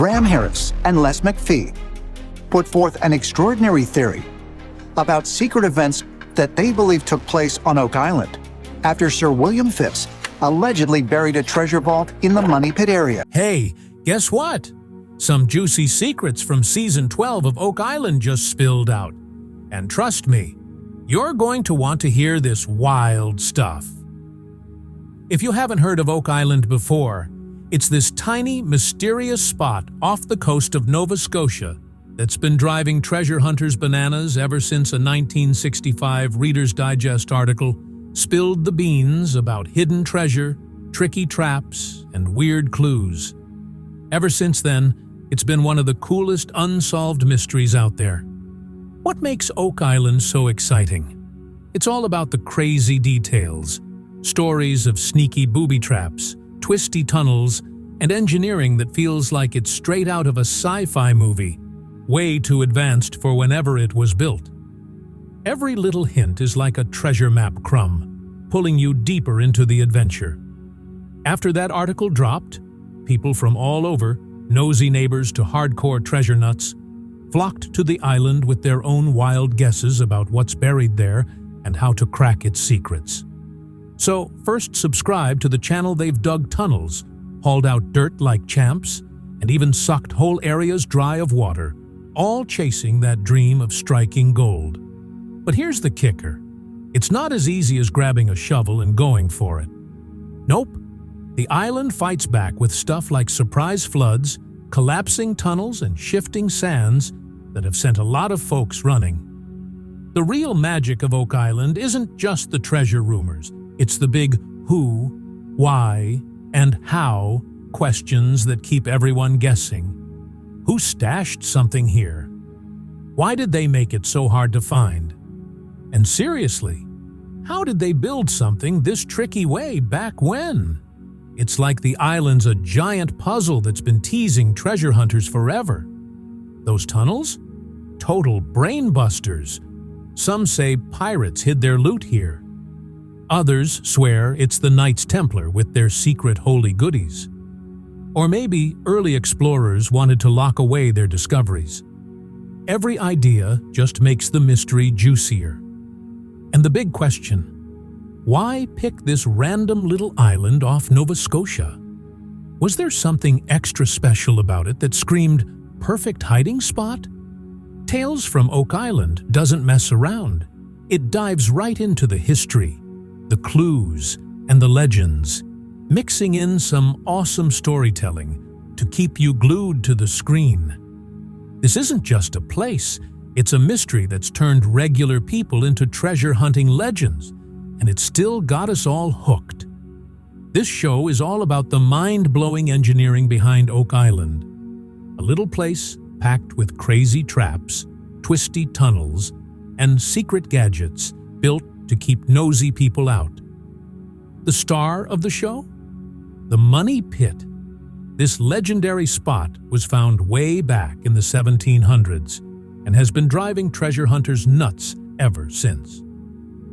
Graham Harris and Les McPhee put forth an extraordinary theory about secret events that they believe took place on Oak Island after Sir William Phipps allegedly buried a treasure vault in the Money Pit area. Hey, guess what? Some juicy secrets from Season 12 of Oak Island just spilled out. And trust me, you're going to want to hear this wild stuff. If you haven't heard of Oak Island before, it's this tiny, mysterious spot off the coast of Nova Scotia that's been driving treasure hunters bananas ever since a 1965 Reader's Digest article spilled the beans about hidden treasure, tricky traps, and weird clues. Ever since then, it's been one of the coolest unsolved mysteries out there. What makes Oak Island so exciting? It's all about the crazy details, stories of sneaky booby traps, twisty tunnels, and engineering that feels like it's straight out of a sci-fi movie, way too advanced for whenever it was built. Every little hint is like a treasure map crumb, pulling you deeper into the adventure. After that article dropped, people from all over, nosy neighbors to hardcore treasure nuts, flocked to the island with their own wild guesses about what's buried there and how to crack its secrets. So first subscribe to the channel. They've dug tunnels, hauled out dirt like champs, and even sucked whole areas dry of water, all chasing that dream of striking gold. But here's the kicker. It's not as easy as grabbing a shovel and going for it. Nope. The island fights back with stuff like surprise floods, collapsing tunnels, and shifting sands that have sent a lot of folks running. The real magic of Oak Island isn't just the treasure rumors. It's the big who, why, and how questions that keep everyone guessing. Who stashed something here? Why did they make it so hard to find? And seriously, how did they build something this tricky way back when? It's like the island's a giant puzzle that's been teasing treasure hunters forever. Those tunnels? Total brain busters. Some say pirates hid their loot here. Others swear it's the Knights Templar with their secret holy goodies. Or maybe early explorers wanted to lock away their discoveries. Every idea just makes the mystery juicier. And the big question, why pick this random little island off Nova Scotia? Was there something extra special about it that screamed perfect hiding spot? Tales from Oak Island doesn't mess around. It dives right into the history, the clues, and the legends, mixing in some awesome storytelling to keep you glued to the screen. This isn't just a place, it's a mystery that's turned regular people into treasure-hunting legends, and it's still got us all hooked. This show is all about the mind-blowing engineering behind Oak Island, a little place packed with crazy traps, twisty tunnels, and secret gadgets built to keep nosy people out. The star of the show? The Money Pit. This legendary spot was found way back in the 1700s and has been driving treasure hunters nuts ever since.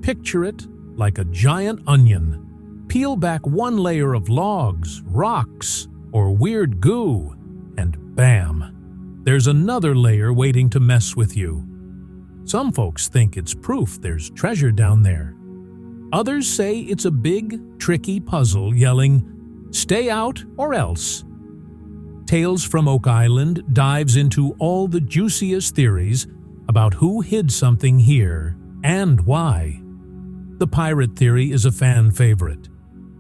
Picture it like a giant onion. Peel back one layer of logs, rocks, or weird goo, and bam! There's another layer waiting to mess with you. Some folks think it's proof there's treasure down there. Others say it's a big, tricky puzzle yelling, "Stay out or else." Tales from Oak Island dives into all the juiciest theories about who hid something here and why. The pirate theory is a fan favorite.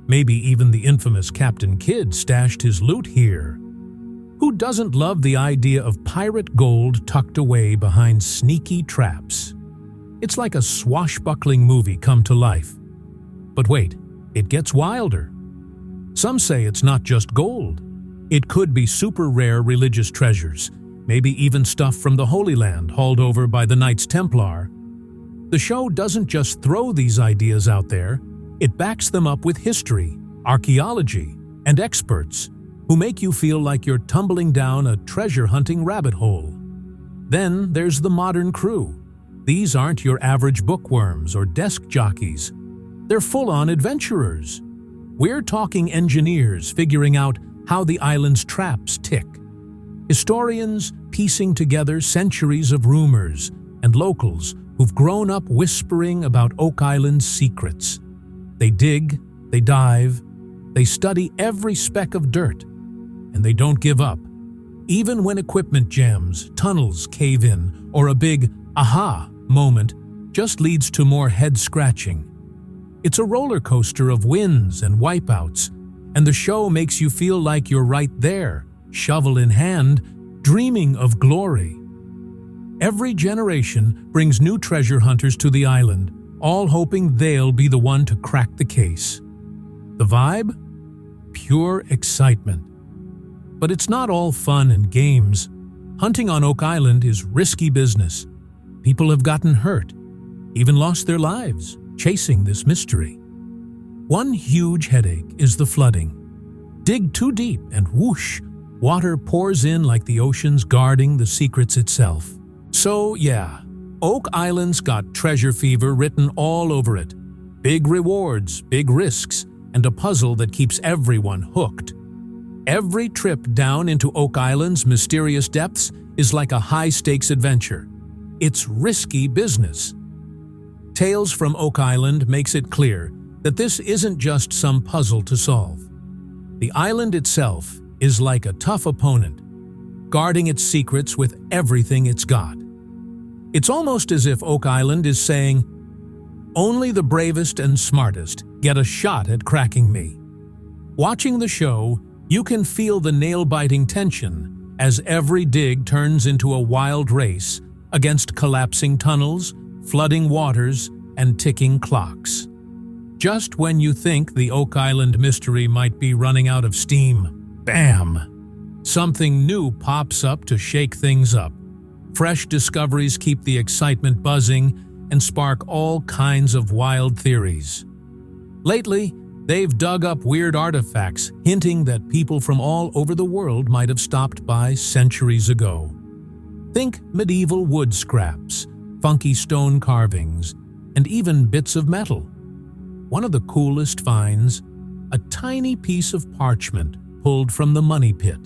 Maybe even the infamous Captain Kidd stashed his loot here. Who doesn't love the idea of pirate gold tucked away behind sneaky traps? It's like a swashbuckling movie come to life. But wait, it gets wilder. Some say it's not just gold. It could be super rare religious treasures, maybe even stuff from the Holy Land hauled over by the Knights Templar. The show doesn't just throw these ideas out there, it backs them up with history, archaeology, and experts who make you feel like you're tumbling down a treasure-hunting rabbit hole. Then there's the modern crew. These aren't your average bookworms or desk jockeys. They're full-on adventurers. We're talking engineers figuring out how the island's traps tick, Historians piecing together centuries of rumors, and locals who've grown up whispering about Oak Island's secrets. They dig, they dive, they study every speck of dirt, and they don't give up. Even when equipment jams, tunnels cave in, or a big aha moment just leads to more head-scratching. It's a roller coaster of wins and wipeouts, and the show makes you feel like you're right there, shovel in hand, dreaming of glory. Every generation brings new treasure hunters to the island, all hoping they'll be the one to crack the case. The vibe? Pure excitement. But it's not all fun and games. Hunting on Oak Island is risky business. People have gotten hurt, even lost their lives, chasing this mystery. One huge headache is the flooding. Dig too deep and whoosh, water pours in like the ocean's guarding the secrets itself. So yeah, Oak Island's got treasure fever written all over it. Big rewards, big risks, and a puzzle that keeps everyone hooked. Every trip down into Oak Island's mysterious depths is like a high-stakes adventure. It's risky business. Tales from Oak Island makes it clear that this isn't just some puzzle to solve. The island itself is like a tough opponent, guarding its secrets with everything it's got. It's almost as if Oak Island is saying, "Only the bravest and smartest get a shot at cracking me." Watching the show, you can feel the nail-biting tension as every dig turns into a wild race against collapsing tunnels, flooding waters, and ticking clocks. Just when you think the Oak Island mystery might be running out of steam, bam! Something new pops up to shake things up. Fresh discoveries keep the excitement buzzing and spark all kinds of wild theories. Lately, they've dug up weird artifacts hinting that people from all over the world might have stopped by centuries ago. Think medieval wood scraps, funky stone carvings, and even bits of metal. One of the coolest finds, a tiny piece of parchment pulled from the money pit.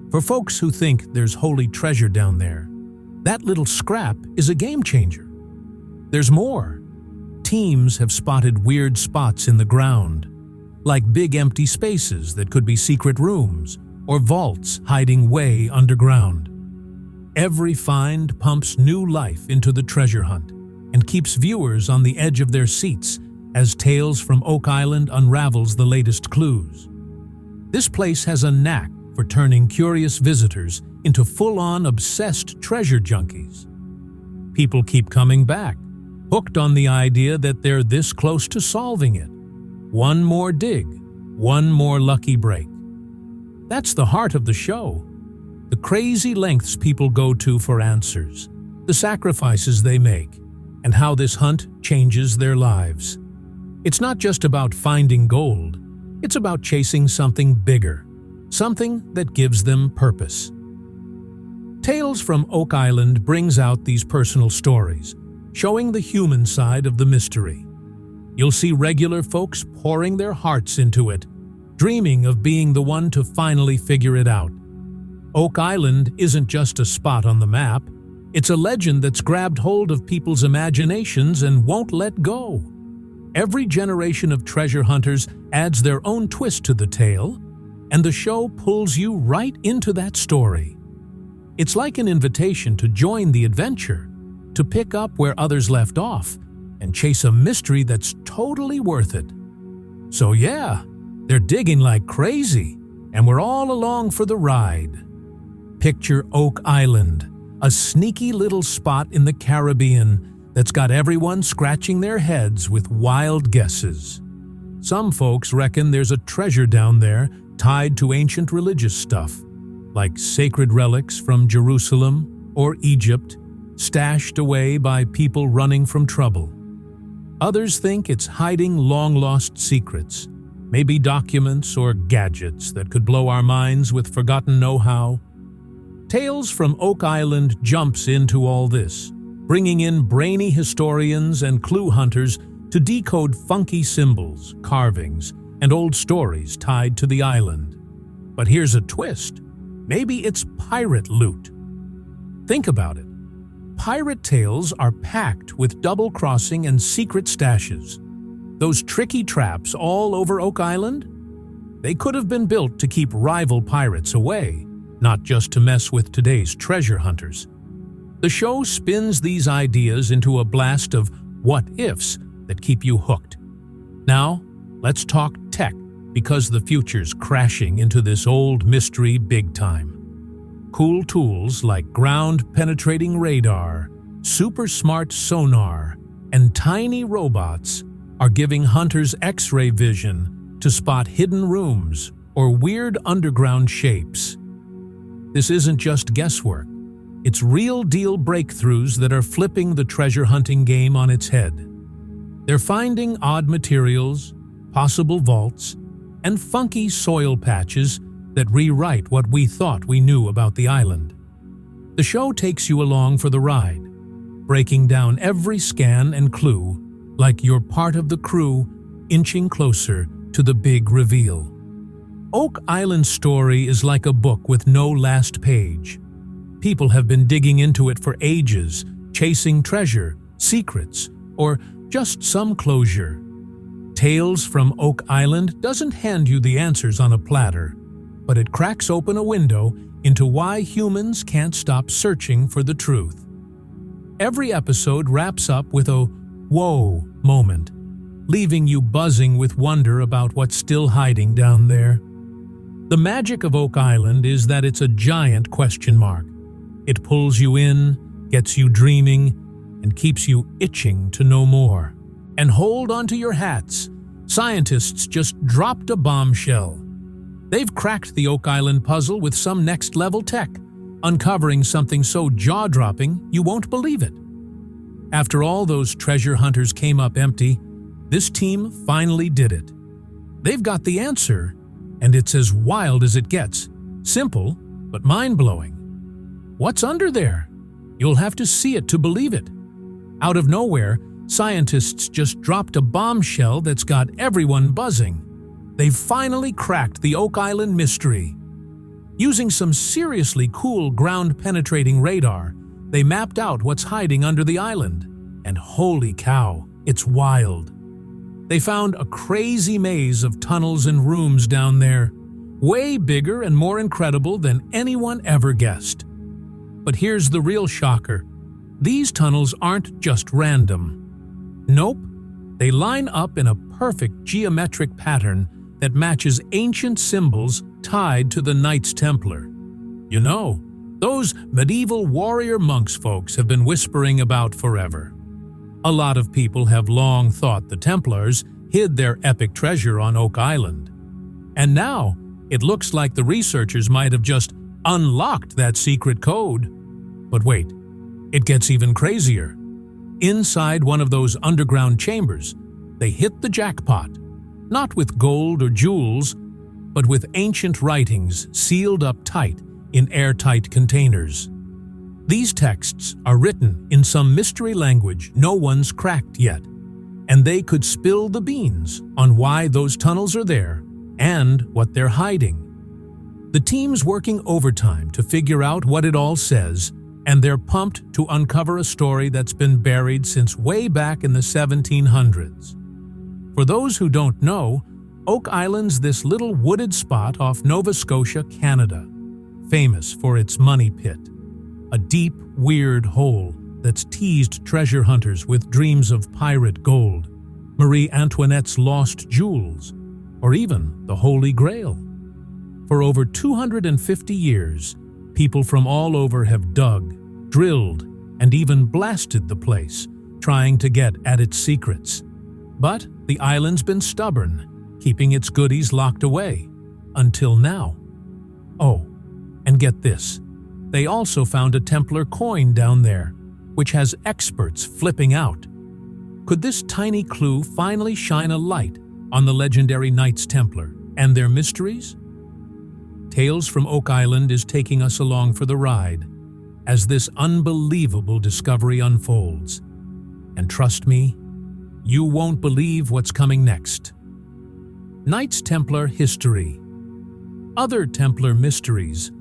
For folks who think there's holy treasure down there, that little scrap is a game changer. There's more. Teams have spotted weird spots in the ground, like big empty spaces that could be secret rooms or vaults hiding way underground. Every find pumps new life into the treasure hunt and keeps viewers on the edge of their seats as Tales from Oak Island unravels the latest clues. This place has a knack for turning curious visitors into full-on obsessed treasure junkies. People keep coming back, hooked on the idea that they're this close to solving it. One more dig, one more lucky break. That's the heart of the show. The crazy lengths people go to for answers, the sacrifices they make, and how this hunt changes their lives. It's not just about finding gold, it's about chasing something bigger, something that gives them purpose. Tales from Oak Island brings out these personal stories, showing the human side of the mystery. You'll see regular folks pouring their hearts into it, dreaming of being the one to finally figure it out. Oak Island isn't just a spot on the map, it's a legend that's grabbed hold of people's imaginations and won't let go. Every generation of treasure hunters adds their own twist to the tale, and the show pulls you right into that story. It's like an invitation to join the adventure, to pick up where others left off, and chase a mystery that's totally worth it. So yeah, they're digging like crazy, and we're all along for the ride. Picture Oak Island, a sneaky little spot in the Caribbean that's got everyone scratching their heads with wild guesses. Some folks reckon there's a treasure down there tied to ancient religious stuff, like sacred relics from Jerusalem or Egypt, stashed away by people running from trouble. Others think it's hiding long-lost secrets, maybe documents or gadgets that could blow our minds with forgotten know-how. Tales from Oak Island jumps into all this, bringing in brainy historians and clue hunters to decode funky symbols, carvings, and old stories tied to the island. But here's a twist. Maybe it's pirate loot. Think about it. Pirate tales are packed with double-crossing and secret stashes. Those tricky traps all over Oak Island? They could have been built to keep rival pirates away, not just to mess with today's treasure hunters. The show spins these ideas into a blast of what-ifs that keep you hooked. Now, let's talk tech, because the future's crashing into this old mystery big time. Cool tools like ground-penetrating radar, super-smart sonar, and tiny robots are giving hunters X-ray vision to spot hidden rooms or weird underground shapes. This isn't just guesswork. It's real-deal breakthroughs that are flipping the treasure hunting game on its head. They're finding odd materials, possible vaults, and funky soil patches that rewrite what we thought we knew about the island. The show takes you along for the ride, breaking down every scan and clue like you're part of the crew inching closer to the big reveal. Oak Island's story is like a book with no last page. People have been digging into it for ages, chasing treasure, secrets, or just some closure. Tales from Oak Island doesn't hand you the answers on a platter, but it cracks open a window into why humans can't stop searching for the truth. Every episode wraps up with a whoa moment, leaving you buzzing with wonder about what's still hiding down there. The magic of Oak Island is that it's a giant question mark. It pulls you in, gets you dreaming, and keeps you itching to know more. And hold onto your hats. Scientists just dropped a bombshell. They've cracked the Oak Island puzzle with some next-level tech, uncovering something so jaw-dropping you won't believe it. After all those treasure hunters came up empty, this team finally did it. They've got the answer, and it's as wild as it gets. Simple, but mind-blowing. What's under there? You'll have to see it to believe it. Out of nowhere, scientists just dropped a bombshell that's got everyone buzzing. They've finally cracked the Oak Island mystery. Using some seriously cool ground-penetrating radar, they mapped out what's hiding under the island. And holy cow, it's wild. They found a crazy maze of tunnels and rooms down there, way bigger and more incredible than anyone ever guessed. But here's the real shocker. These tunnels aren't just random. Nope, they line up in a perfect geometric pattern that matches ancient symbols tied to the Knights Templar. You know, those medieval warrior monks folks have been whispering about forever. A lot of people have long thought the Templars hid their epic treasure on Oak Island. And now, it looks like the researchers might have just unlocked that secret code. But wait, it gets even crazier. Inside one of those underground chambers, they hit the jackpot, not with gold or jewels, but with ancient writings sealed up tight in airtight containers. These texts are written in some mystery language no one's cracked yet, and they could spill the beans on why those tunnels are there and what they're hiding. The team's working overtime to figure out what it all says, and they're pumped to uncover a story that's been buried since way back in the 1700s. For those who don't know, Oak Island's this little wooded spot off Nova Scotia, Canada, famous for its money pit, a deep, weird hole that's teased treasure hunters with dreams of pirate gold, Marie Antoinette's lost jewels, or even the Holy Grail. For over 250 years, people from all over have dug, drilled, and even blasted the place, trying to get at its secrets. But the island's been stubborn, keeping its goodies locked away, until now. Oh, and get this. They also found a Templar coin down there, which has experts flipping out. Could this tiny clue finally shine a light on the legendary Knights Templar and their mysteries? Tales from Oak Island is taking us along for the ride as this unbelievable discovery unfolds. And trust me, you won't believe what's coming next. Knights Templar history. Other Templar mysteries